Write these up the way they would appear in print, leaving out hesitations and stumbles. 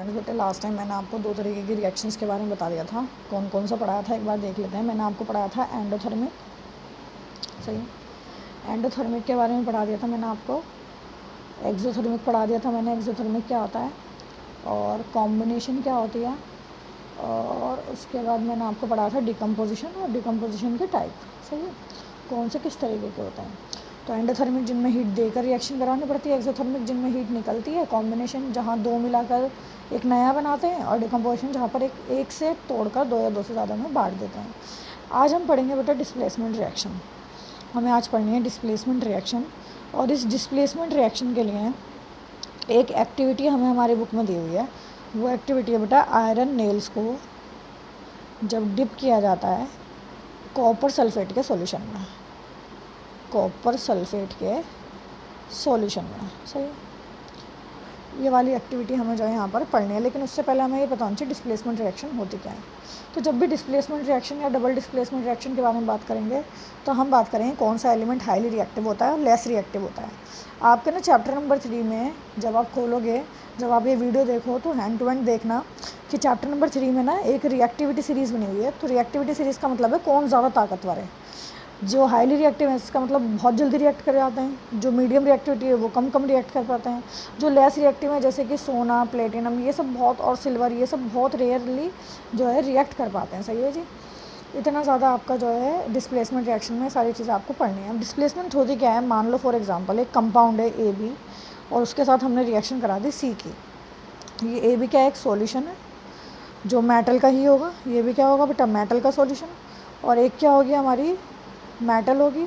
Friends, बेटे last time मैंने आपको दो तरीके की रिएक्शंस के बारे में बता दिया था। कौन कौन सा पढ़ाया था एक बार देख लेते हैं। मैंने आपको पढ़ाया था एंडोथर्मिक, सही, एंडोथर्मिक के बारे में पढ़ा दिया था मैंने आपको। एक्सोथर्मिक पढ़ा दिया था मैंने, एक्सोथर्मिक क्या होता है और कॉम्बिनेशन क्या होती है। और उसके बाद मैंने आपको पढ़ाया था डिकम्पोजिशन और डिकम्पोजिशन के टाइप, सही है, कौन से किस तरीके के होते हैं। तो एंडोथर्मिक जिनमें हीट देकर रिएक्शन करानी पड़ती है, एक्सोथर्मिक जिनमें हीट निकलती है, कॉम्बिनेशन जहाँ दो मिलाकर एक नया बनाते हैं, और डिकम्पोजिशन जहाँ पर एक से तोड़कर दो या दो से ज़्यादा में बांट देते हैं। आज हम पढ़ेंगे बेटा डिस्प्लेसमेंट रिएक्शन। हमें आज पढ़नी है डिस्प्लेसमेंट रिएक्शन, और इस डिस्प्लेसमेंट रिएक्शन के लिए एक एक्टिविटी हमें हमारी बुक में दी हुई है। वो एक्टिविटी है बेटा आयरन नेल्स को जब डिप किया जाता है कॉपर सल्फेट के सॉल्यूशन में, कॉपर सल्फेट के सॉल्यूशन में, सही। ये वाली एक्टिविटी हमें जो है यहाँ पर पढ़नी है, लेकिन उससे पहले हमें ये पता होना चाहिए डिस्प्लेसमेंट रिएक्शन होती क्या है। तो जब भी डिस्प्लेसमेंट रिएक्शन या डबल डिस्प्लेसमेंट रिएक्शन के बारे में बात करेंगे तो हम बात करेंगे कौन सा एलिमेंट हाईली रिएक्टिव होता है और लेस रिएक्टिव होता है। आपके ना चैप्टर नंबर 3 में जब आप खोलोगे, जब आप ये वीडियो देखो तो हैंड टू हैंड देखना कि चैप्टर नंबर 3 में ना एक रिएक्टिविटी सीरीज़ बनी हुई है। तो रिएक्टिविटी सीरीज़ का मतलब है कौन ज़्यादा ताकतवर है। जो हाईली रिएक्टिव है इसका मतलब बहुत जल्दी रिएक्ट कर जाते हैं, जो मीडियम रिएक्टिविटी है वो कम कम रिएक्ट कर पाते हैं, जो लेस रिएक्टिव है जैसे कि सोना, प्लेटिनम, ये सब बहुत, और सिल्वर, ये सब बहुत रेयरली जो है रिएक्ट कर पाते हैं, सही है जी। इतना ज़्यादा आपका जो है डिस्प्लेसमेंट रिएक्शन में सारी चीज़ें आपको पढ़नी है। डिस्प्लेसमेंट होती क्या है, मान लो फॉर एग्जांपल एक कंपाउंड है AB और उसके साथ हमने रिएक्शन करा दी C की। ये AB क्या है, एक सॉल्यूशन है जो मेटल का ही होगा। ये भी क्या होगा बेटा, मेटल का सॉल्यूशन। और एक क्या होगी हमारी, मेटल होगी।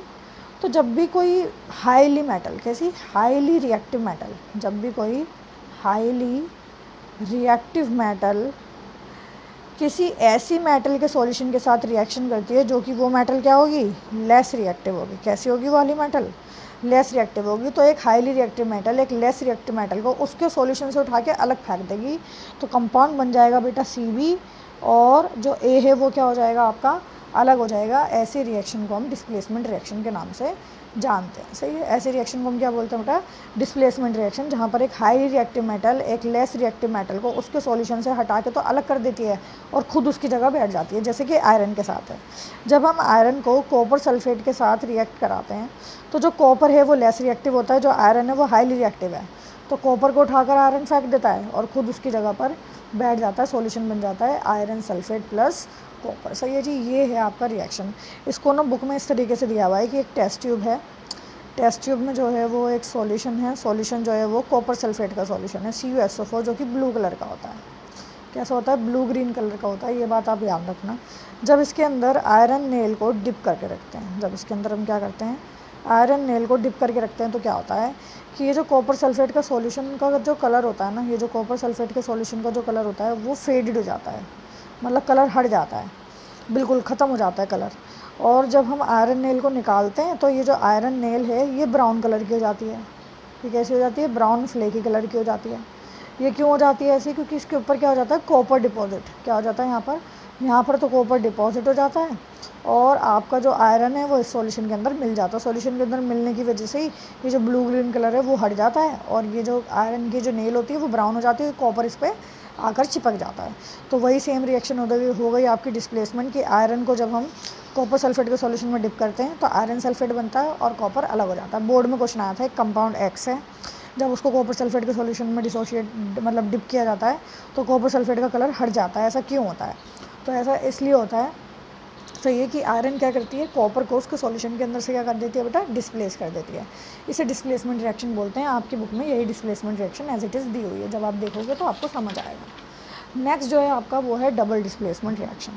तो जब भी कोई हाईली मेटल, कैसी, हाईली रिएक्टिव मेटल, जब भी कोई हाईली रिएक्टिव मेटल किसी ऐसी मेटल के सॉल्यूशन के साथ रिएक्शन करती है जो कि वो मेटल क्या होगी, लेस रिएक्टिव होगी। कैसी होगी वो वाली मेटल, लेस रिएक्टिव होगी। तो एक हाईली रिएक्टिव मेटल एक लेस रिएक्टिव मेटल को उसके सॉल्यूशन से उठा के अलग फेंक देगी, तो कंपाउंड बन जाएगा बेटा Cb, और जो A है वो क्या हो जाएगा आपका, अलग हो जाएगा। ऐसे रिएक्शन को हम डिस्प्लेसमेंट रिएक्शन के नाम से जानते हैं, सही है। ऐसे रिएक्शन को हम क्या बोलते हैं बेटा, डिस्प्लेसमेंट रिएक्शन, जहाँ पर एक हाई रिएक्टिव मेटल एक लेस रिएक्टिव मेटल को उसके सॉल्यूशन से हटा के तो अलग कर देती है और खुद उसकी जगह बैठ जाती है, जैसे कि आयरन के साथ है। जब हम आयरन को कॉपर सल्फेट के साथ रिएक्ट कराते हैं तो जो कॉपर है वो लेस रिएक्टिव होता है, जो आयरन है वो हाईली रिएक्टिव है। तो कॉपर को उठाकर आयरन फेंक देता है और खुद उसकी जगह पर बैठ जाता है, सॉल्यूशन बन जाता है आयरन सल्फेट प्लस कॉपर, सही है जी। ये है आपका रिएक्शन। इसको ना बुक में इस तरीके से दिया हुआ है कि एक टेस्ट ट्यूब है, टेस्ट ट्यूब में जो है वो एक सॉल्यूशन है, सॉल्यूशन जो है वो कॉपर सल्फेट का सॉल्यूशन है CuSO4, जो कि ब्लू कलर का होता है। कैसा होता है, ब्लू ग्रीन कलर का होता है, ये बात आप याद रखना। जब इसके अंदर आयरन नेल को डिप करके रखते हैं, जब इसके अंदर हम क्या करते हैं, आयरन नेल को डिप करके रखते हैं, तो क्या होता है कि ये जो कॉपर सल्फेट का सॉल्यूशन का जो कलर होता है ना, ये जो कॉपर सल्फेट के सॉल्यूशन का जो कलर होता है वो फेडेड हो जाता है, मतलब कलर हट जाता है, बिल्कुल ख़त्म हो जाता है कलर। और जब हम आयरन नेल को निकालते हैं तो ये जो आयरन नेल है ये ब्राउन कलर की हो जाती है। ये कैसी हो जाती है, ब्राउन फ्लेकी कलर की हो जाती है। ये क्यों हो जाती है ऐसी, क्योंकि इसके ऊपर क्या हो जाता है, कॉपर डिपॉजिट। क्या हो जाता है यहाँ पर तो कॉपर डिपॉजिट हो जाता है, और आपका जो आयरन है वो इस सॉल्यूशन के अंदर मिल जाता है। सॉल्यूशन के अंदर मिलने की वजह से ही ये जो ब्लू ग्रीन कलर है वो हट जाता है, और ये जो आयरन की जो नेल होती है वो ब्राउन हो जाती है, कॉपर इस पर आकर चिपक जाता है। तो वही सेम रिएक्शन हो गई आपकी डिस्प्लेसमेंट की। आयरन को जब हम कॉपर सल्फेट के सॉल्यूशन में डिप करते हैं तो आयरन सल्फेट बनता है और कॉपर अलग हो जाता है। बोर्ड में क्वेश्चन आया था, एक कंपाउंड X है, जब उसको कॉपर सल्फेट के सॉल्यूशन में डिसोशिएट मतलब डिप किया जाता है तो कॉपर सल्फेट का कलर हट जाता है। ऐसा क्यों होता है, तो ऐसा इसलिए होता है, तो ये कि आयरन क्या करती है, कॉपर को उसके सॉल्यूशन के अंदर से क्या कर देती है बेटा, डिस्प्लेस कर देती है। इसे डिस्प्लेसमेंट रिएक्शन बोलते हैं। आपकी बुक में यही displacement reaction as it is दी हुई है, जब आप देखोगे तो आपको समझ आएगा। नेक्स्ट जो है आपका वो है डबल डिस्प्लेसमेंट रिएक्शन।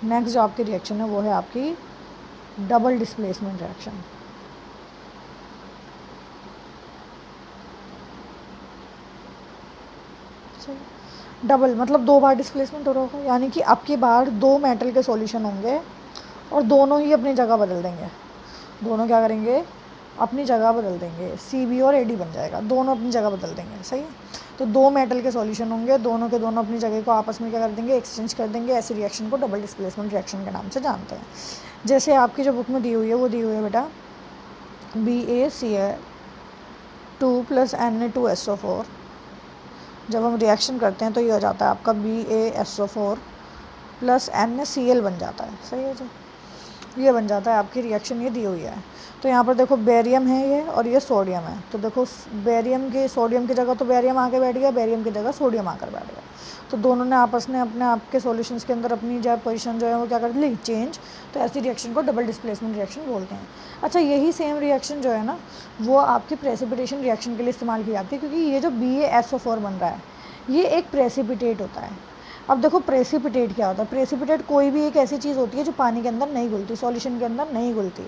नेक्स्ट जो आपकी रिएक्शन है वो है आपकी डबल डिस्प्लेसमेंट रिएक्शन। डबल मतलब दो बार डिस्प्लेसमेंट हो रहा होगा, यानी कि आपकी बार दो मेटल के सॉल्यूशन होंगे और दोनों ही अपनी जगह बदल देंगे। दोनों क्या करेंगे, अपनी जगह बदल देंगे, CB और AD बन जाएगा, दोनों अपनी जगह बदल देंगे, सही है। तो दो मेटल के सॉल्यूशन होंगे, दोनों के दोनों अपनी जगह को आपस में क्या कर देंगे, एक्सचेंज कर देंगे। ऐसी रिएक्शन को डबल डिस्प्लेसमेंट रिएक्शन के नाम से जानते हैं। जैसे आपकी जो बुक में दी हुई है वो दी हुई है बेटा BaCl2 + Na2SO4 जब हम रिएक्शन करते हैं तो ये हो जाता है आपका BaSO4 प्लस NaCl बन जाता है। सही है जी, ये बन जाता है आपकी रिएक्शन, ये दी हुई है। तो यहाँ पर देखो बेरियम है ये और ये सोडियम है, तो देखो बेरियम की सोडियम की जगह तो बेरियम आके बैठ गया, बेरियम की जगह सोडियम आकर बैठ गया। तो दोनों ने आपस में अपने आप के सॉल्यूशंस के अंदर अपनी जो पोजीशन जो है वो क्या कर ली, चेंज। तो ऐसी रिएक्शन को डबल डिस्प्लेसमेंट रिएक्शन बोलते हैं। अच्छा, यही सेम रिएक्शन जो है ना वो आपकी प्रेसिपिटेशन रिएक्शन के लिए इस्तेमाल की जाती है, क्योंकि ये जो BaSO4 बन रहा है ये एक प्रेसिपिटेट होता है। अब देखो प्रेसिपिटेट क्या होता है, प्रेसिपिटेट कोई भी एक ऐसी चीज़ होती है जो पानी के अंदर नहीं घुलती, सॉल्यूशन के अंदर नहीं घुलती,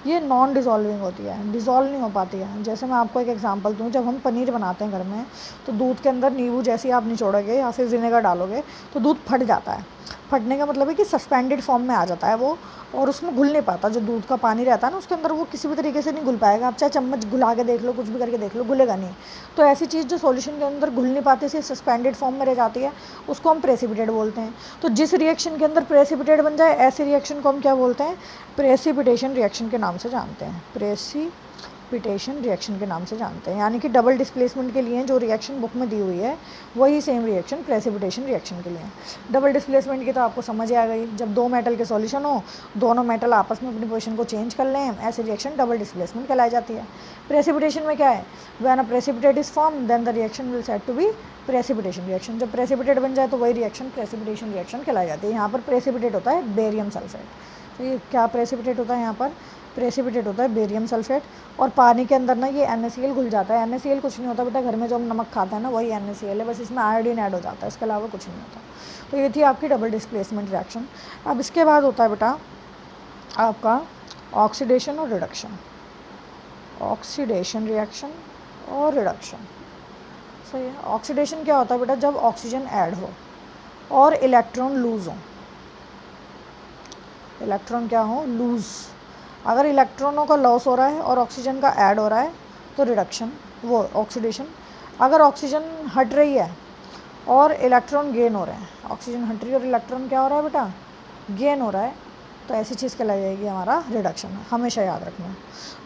ये नॉन डिज़ोल्विंग होती है, डिज़ोल्व नहीं हो पाती है। जैसे मैं आपको एक एग्जांपल दूँ, जब हम पनीर बनाते हैं घर में तो दूध के अंदर नींबू जैसे आप निचोड़ोगे या फिर विनेगर डालोगे तो दूध फट जाता है। फटने का मतलब है कि सस्पेंडेड फॉर्म में आ जाता है वो, और उसमें घुल नहीं पाता। जो दूध का पानी रहता है ना उसके अंदर वो किसी भी तरीके से नहीं घुल पाएगा, आप चाहे चम्मच घुला के देख लो, कुछ भी करके देख लो, घुलेगा नहीं। तो ऐसी चीज़ जो सॉल्यूशन के अंदर घुल नहीं पाती, सिर्फ सस्पेंडेड फॉर्म में रह जाती है, उसको हम प्रेसिपिटेट बोलते हैं। तो जिस रिएक्शन के अंदर प्रेसिपिटेट बन जाए ऐसे रिएक्शन को हम क्या बोलते हैं, प्रेसिपिटेशन रिएक्शन के नाम से जानते हैं, प्रेसिपिटेशन रिएक्शन के नाम से जानते हैं। यानी कि डबल डिस्प्लेसमेंट के लिए जो रिएक्शन बुक में दी हुई है वही सेम रिएक्शन प्रेसिपिटेशन रिएक्शन के लिए। डबल डिस्प्लेसमेंट की तो आपको समझ आ गई, जब दो मेटल के सॉल्यूशन हो, दोनों मेटल आपस में अपनी पोजीशन को चेंज कर लें, ऐसी रिएक्शन डबल डिस्प्लेसमेंट कहलाई जाती है। प्रेसिपिटेशन में क्या है, when a precipitate is form then the reaction will said to be precipitation reaction. जब प्रेसिपिटेट बन जाए तो वही रिएक्शन प्रेसिपिटेशन रिएक्शन कहलाई जाती है। यहाँ पर प्रेसिपिटेट होता है बेरियम सल्फेट। तो ये क्या प्रेसिपिटेट होता है, यहाँ पर प्रेसिपिटेट होता है बेरियम सल्फेट, और पानी के अंदर ना ये NaCl घुल जाता है। NaCl कुछ नहीं होता बेटा, घर में जो हम नमक खाते हैं ना वही NaCl है, बस इसमें आयोडीन ऐड हो जाता है, इसके अलावा कुछ नहीं होता। तो ये थी आपकी डबल डिस्प्लेसमेंट रिएक्शन। अब इसके बाद होता है बेटा आपका ऑक्सीडेशन और रिडक्शन, ऑक्सीडेशन रिएक्शन और रिडक्शन। सही है। ऑक्सीडेशन क्या होता है बेटा, जब ऑक्सीजन ऐड हो और इलेक्ट्रॉन लूज हो, इलेक्ट्रॉन क्या हो, लूज। अगर इलेक्ट्रॉनों का लॉस हो रहा है और ऑक्सीजन का ऐड हो रहा है तो रिडक्शन, वो ऑक्सीडेशन। अगर ऑक्सीजन हट रही है और इलेक्ट्रॉन गेन हो रहे हैं, ऑक्सीजन हट रही है और इलेक्ट्रॉन क्या हो रहा है बेटा, गेन हो रहा है, तो ऐसी चीज़ कहलाई जाएगी हमारा रिडक्शन। हमेशा याद रखना,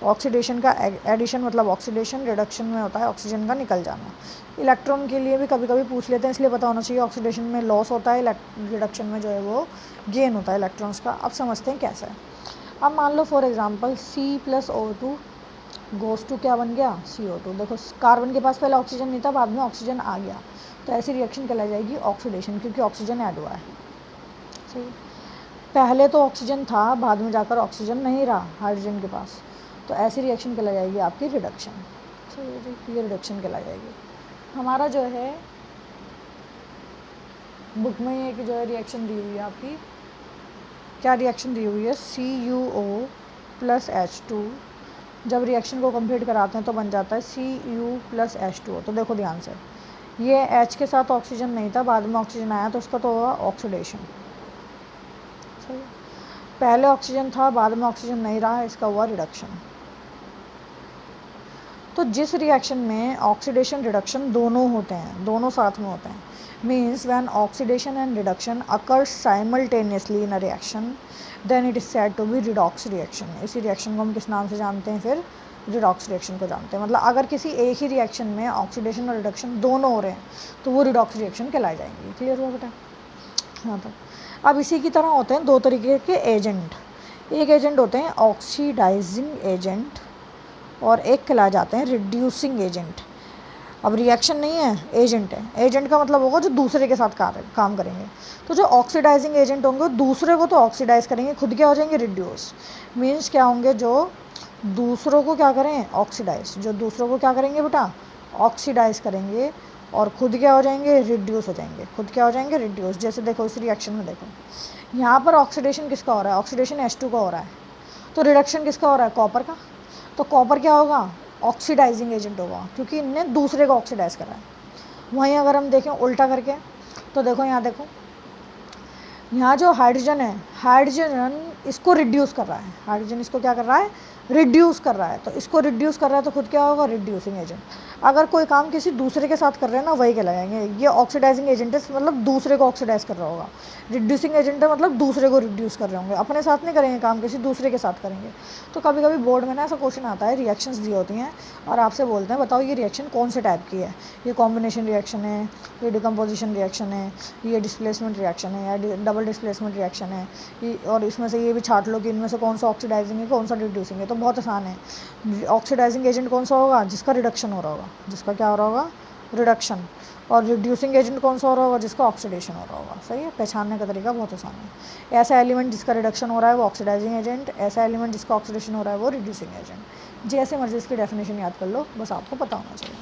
ऑक्सीडेशन का एडिशन मतलब ऑक्सीडेशन, रिडक्शन में होता है ऑक्सीजन का निकल जाना। इलेक्ट्रॉन के लिए भी कभी कभी पूछ लेते हैं, इसलिए पता होना चाहिए। ऑक्सीडेशन में लॉस होता है, रिडक्शन में जो है वो गेन होता है इलेक्ट्रॉन्स का। अब समझते हैं कैसा है। अब मान लो for example C+O2 goes to क्या बन गया, CO2। देखो कार्बन के पास पहले ऑक्सीजन नहीं था, बाद में ऑक्सीजन आ गया, तो ऐसी रिएक्शन कहलाई जाएगी ऑक्सीडेशन, क्योंकि ऑक्सीजन ऐड हुआ है। सही, पहले तो ऑक्सीजन था, बाद में जाकर ऑक्सीजन नहीं रहा हाइड्रोजन के पास, तो ऐसी रिएक्शन कहलाई जाएगी आपकी रिडक्शन। सही, ये रिडक्शन कहलाई जाएगी। हमारा जो है बुक में ये जो है रिएक्शन दी हुई है आपकी, क्या रिएक्शन दी हुई है, CuO + H2। जब रिएक्शन को कंप्लीट कराते हैं तो बन जाता है Cu + H2O। तो देखो ध्यान से, ये H के साथ ऑक्सीजन नहीं था, बाद में ऑक्सीजन आया तो उसका तो हुआ ऑक्सीडेशन। सही, पहले ऑक्सीजन था, बाद में ऑक्सीजन नहीं रहा, इसका हुआ रिडक्शन। तो जिस रिएक्शन में ऑक्सीडेशन रिडक्शन दोनों होते हैं, दोनों साथ में होते हैं, means when oxidation and reduction occurs simultaneously in a reaction then it is said to be redox reaction। इसी रिएक्शन को हम किस नाम से जानते हैं, फिर रिडॉक्स रिएक्शन को जानते हैं। मतलब अगर किसी एक ही रिएक्शन में ऑक्सीडेशन और रिडक्शन दोनों हो रहे हैं तो वो रिडॉक्स रिएक्शन कहलाई जाएंगी। क्लियर हुआ बेटा यहाँ पर। अब इसी की तरह होते हैं दो तरीके के एजेंट। एक एजेंट होते हैं ऑक्सीडाइजिंग एजेंट और एक कहलाए जाते हैं रिड्यूसिंग एजेंट। अब रिएक्शन नहीं है, एजेंट है। एजेंट का मतलब होगा जो दूसरे के साथ काम करेंगे। तो जो ऑक्सीडाइजिंग एजेंट होंगे दूसरे को तो ऑक्सीडाइज करेंगे, खुद क्या हो जाएंगे, रिड्यूस। मीन्स क्या होंगे, जो दूसरों को क्या करें, ऑक्सीडाइज। जो दूसरों को क्या करेंगे बेटा, ऑक्सीडाइज करेंगे, और खुद क्या हो जाएंगे, रिड्यूस हो जाएंगे। खुद क्या हो जाएंगे, रिड्यूस। जैसे देखो इस रिएक्शन में देखो, यहाँ पर ऑक्सीडेशन किसका हो रहा है, ऑक्सीडेशन H2 का हो रहा है, तो रिडक्शन किसका हो रहा है, कॉपर का। तो कॉपर क्या होगा, ऑक्सीडाइजिंग एजेंट होगा, क्योंकि इनने दूसरे को ऑक्सीडाइज करा है। वहीं अगर हम देखें उल्टा करके, तो देखो यहाँ देखो, यहाँ जो हाइड्रोजन है, हाइड्रोजन इसको रिड्यूस कर रहा है, हाइड्रोजन इसको क्या कर रहा है, रिड्यूस कर रहा है। तो इसको रिड्यूस कर रहा है तो खुद क्या होगा, रिड्यूसिंग एजेंट। अगर कोई काम किसी दूसरे के साथ कर रहे हैं ना, वही कहलाएंगे। ये ऑक्सीडाइजिंग एजेंट है, मतलब दूसरे को ऑक्सीडाइज कर रहा होगा। रिड्यूसिंग एजेंट है मतलब दूसरे को रिड्यूस कर रहे होंगे, अपने साथ नहीं करेंगे काम, किसी दूसरे के साथ करेंगे। तो कभी कभी बोर्ड में ना ऐसा क्वेश्चन आता है, रिएक्शंस दी होती हैं और आपसे बोलते हैं बताओ ये रिएक्शन कौन से टाइप की है, ये कॉम्बिनेशन रिएक्शन है, ये डिकम्पोजिशन रिएक्शन है, ये डिस्प्लेसमेंट रिएक्शन है, या डबल डिस्प्लेसमेंट रिएक्शन है, और इसमें से ये भी छाट लो कि इनमें से कौन सा ऑक्सीडाइजिंग है, कौन सा रिड्यूसिंग है। तो बहुत आसान है। ऑक्सीडाइजिंग एजेंट कौन सा होगा, जिसका रिडक्शन हो रहा होगा, जिसका क्या हो रहा होगा, रिडक्शन। और रिड्यूसिंग एजेंट कौन सा हो रहा होगा, जिसका ऑक्सीडेशन हो रहा होगा। सही है, पहचानने का तरीका बहुत आसान है। ऐसा एलिमेंट जिसका रिडक्शन हो रहा है वो ऑक्सीडाइजिंग एजेंट, ऐसा एलिमेंट जिसका ऑक्सीडेशन हो रहा है वो रिड्यूसिंग एजेंट। जैसे मर्जी इसकी डेफिनेशन याद कर लो, बस आपको पता होना चाहिए।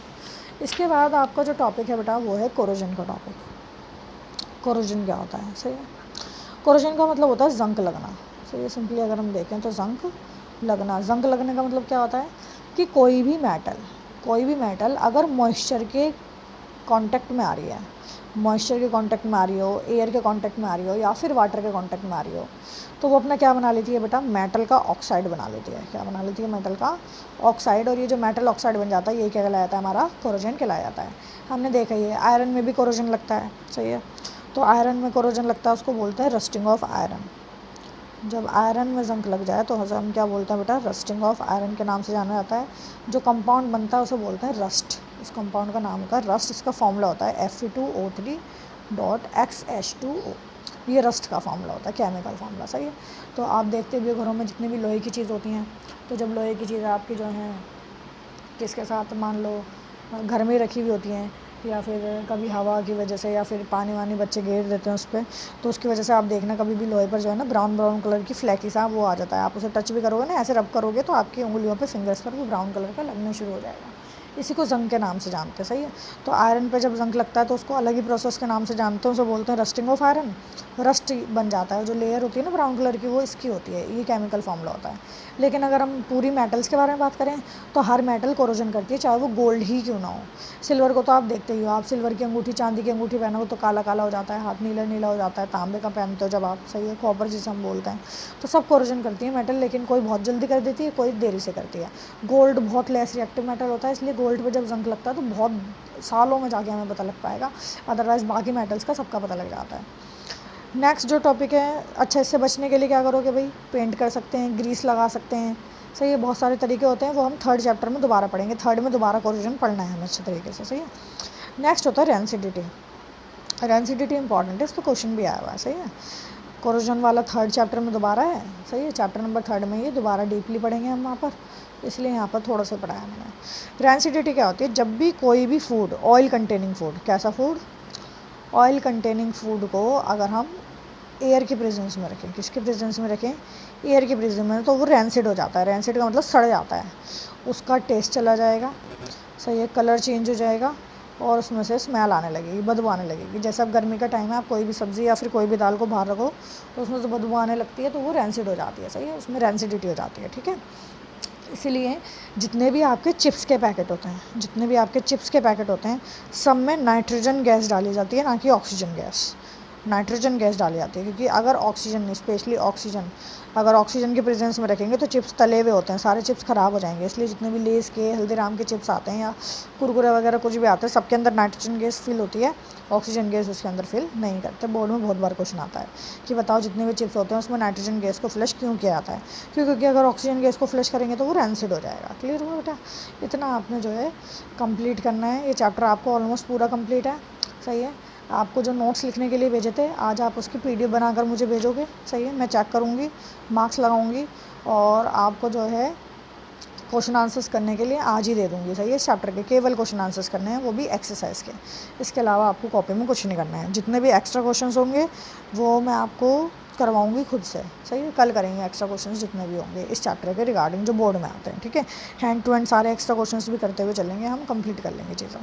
इसके बाद आपका जो टॉपिक है बेटा वो है कोरोजन का टॉपिक। कोरोजन क्या होता है, सही है। कोरोजन का मतलब होता है जंक लगना। सही है, सिंपली अगर हम देखें तो जंक लगना। जंक लगने का मतलब क्या होता है कि कोई भी मेटल अगर मॉइस्चर के कांटेक्ट में आ रही है, मॉइस्चर के कांटेक्ट में आ रही हो, एयर के कांटेक्ट में आ रही हो, या फिर वाटर के कांटेक्ट में आ रही हो, तो वो अपना क्या बना लेती है बेटा, मेटल का ऑक्साइड बना लेती है। क्या बना लेती है, मेटल का ऑक्साइड। और ये जो मेटल ऑक्साइड बन जाता है ये क्या कहलाया जाता है, हमारा कोरोजन कहलाया जाता है। हमने देखा ये आयरन में भी कोरोजन लगता है। सही है, तो आयरन में कोरोजन लगता है, उसको बोलते हैं रस्टिंग ऑफ आयरन। जब आयरन में जंक लग जाए तो हम क्या बोलते हैं बेटा, रस्टिंग ऑफ आयरन के नाम से जाना जाता है। जो कंपाउंड बनता है उसे बोलते हैं रस्ट। इस कंपाउंड का नाम होता है रस्ट। इसका फॉर्मूला होता है Fe2O3.XH2O। ये रस्ट का फॉर्मूला होता है, केमिकल फॉर्मूला। सही है, तो आप देखते भी घरों में जितनी भी लोहे की चीज़ होती हैं, तो जब लोहे की चीज़ आपकी जो हैं किसके साथ, मान लो घर में रखी हुई होती हैं, या फिर कभी हवा की वजह से या फिर पानी वानी बच्चे गिर देते हैं उस पर, तो उसकी वजह से आप देखना कभी भी लोहे पर जो है ना ब्राउन कलर की फ्लैकी सा वो आ जाता है। आप उसे टच भी करोगे ना, ऐसे रब करोगे तो आपकी उंगलियों पे, फिंगर्स पर वो ब्राउन कलर का लगना शुरू हो जाएगा। इसी को जंग के नाम से जानते हैं। सही है, तो आयरन पे जब जंग लगता है तो उसको अलग ही प्रोसेस के नाम से जानते हैं, उसे बोलते हैं रस्टिंग ऑफ आयरन। रस्ट बन जाता है, जो लेयर होती है ना ब्राउन कलर की वो इसकी होती है, ये केमिकल फॉर्मूला होता है। लेकिन अगर हम पूरी मेटल्स के बारे में बात करें तो हर मेटल कोरोजन करती है, चाहे वो गोल्ड ही क्यों ना हो। सिल्वर को तो आप देखते ही हो, आप सिल्वर की अंगूठी, चांदी की अंगूठी पहनोगे तो काला काला हो जाता है, हाथ नीला नीला हो जाता है। तांबे का पहनते हो जब आप, सही है, कॉपर जिसे हम बोलते हैं। तो सब कोरोजन करती है मेटल, लेकिन कोई बहुत जल्दी कर देती है, कोई देरी से करती है। गोल्ड बहुत लेस रिएक्टिव मेटल होता है, इसलिए गोल्ड पर जब जंग लगता है तो बहुत सालों में जाके हमें पता लग पाएगा, अदरवाइज़ बाकी मेटल्स का सबका पता लग जाता है। नेक्स्ट जो टॉपिक है, अच्छा इससे बचने के लिए क्या करोगे भाई, पेंट कर सकते हैं, ग्रीस लगा सकते हैं। सही है, बहुत सारे तरीके होते हैं, वो हम थर्ड चैप्टर में दोबारा पढ़ेंगे। थर्ड में दोबारा कोरोजन पढ़ना है हमें अच्छे तरीके से। सही है, नेक्स्ट होता है रेंसिडिटी। रेंसिडिटी इंपॉर्टेंट है, इस पर क्वेश्चन भी आया हुआ है। सही है, कोरोजन वाला थर्ड चैप्टर में दोबारा है। सही है, चैप्टर नंबर 3 में ये दोबारा डीपली पढ़ेंगे हम वहाँ पर, इसलिए यहाँ पर थोड़ा सा पढ़ाया मैंने। रेंसिडिटी क्या होती है, जब भी कोई भी फूड, ऑयल कंटेनिंग फूड, कैसा फूड, ऑयल कंटेनिंग फूड को अगर हम एयर के प्रेजेंस में रखें, किसके प्रेजेंस में रखें, एयर के प्रेजेंस में, तो वो रेंसिड हो जाता है। रेंसिड का मतलब सड़ जाता है, उसका टेस्ट चला जाएगा। सही है, कलर चेंज हो जाएगा और उसमें से स्मेल आने लगेगी, बदबू आने लगेगी। जैसे अब गर्मी का टाइम है, आप कोई भी सब्ज़ी या फिर कोई भी दाल को बाहर रखो तो उसमें से बदबू आने लगती है, तो वो रेंसिड हो जाती है। सही है, उसमें रेंसिडिटी हो जाती है। ठीक है, इसीलिए जितने भी आपके चिप्स के पैकेट होते हैं, जितने भी आपके चिप्स के पैकेट होते हैं, सब में नाइट्रोजन गैस डाली जाती है, ना कि ऑक्सीजन गैस। नाइट्रोजन गैस डाली जाती है, क्योंकि अगर ऑक्सीजन, स्पेशली ऑक्सीजन, अगर ऑक्सीजन के प्रेजेंस में रखेंगे तो चिप्स तले हुए होते हैं, सारे चिप्स ख़राब हो जाएंगे। इसलिए जितने भी लेस के, हल्दीराम के चिप्स आते हैं या कुरकुरे वगैरह कुछ भी आते हैं, सबके अंदर नाइट्रोजन गैस फिल होती है, ऑक्सीजन गैस उसके अंदर फिल नहीं करते। बोर्ड में बहुत बार क्वेश्चन आता है कि बताओ जितने भी चिप्स होते हैं उसमें नाइट्रोजन गैस को फ्लश क्यों किया जाता है, क्योंकि अगर ऑक्सीजन गैस को फ्लश करेंगे तो वो रेंसिड हो जाएगा। क्लियर हुआ बेटा, इतना आपने जो है कंप्लीट करना है। ये चैप्टर आपको ऑलमोस्ट पूरा कंप्लीट है। सही है, आपको जो नोट्स लिखने के लिए भेजे थे आज आप उसकी PDF बनाकर मुझे भेजोगे। सही है, मैं चेक करूँगी, मार्क्स लगाऊंगी और आपको जो है क्वेश्चन आंसर्स करने के लिए आज ही दे दूँगी। सही है, इस चैप्टर के केवल क्वेश्चन आंसर्स करने हैं, वो भी एक्सरसाइज के। इसके अलावा आपको कॉपी में कुछ नहीं करना है। जितने भी एक्स्ट्रा क्वेश्चन होंगे वो मैं आपको करवाऊंगी खुद से। सही है, कल करेंगे एक्स्ट्रा क्वेश्चंस जितने भी होंगे इस चैप्टर के रिगार्डिंग जो बोर्ड में आते हैं। ठीक है, हैंड टू हैंड सारे एक्स्ट्रा क्वेश्चंस भी करते हुए चलेंगे, हम कंप्लीट कर लेंगे चीज़ें।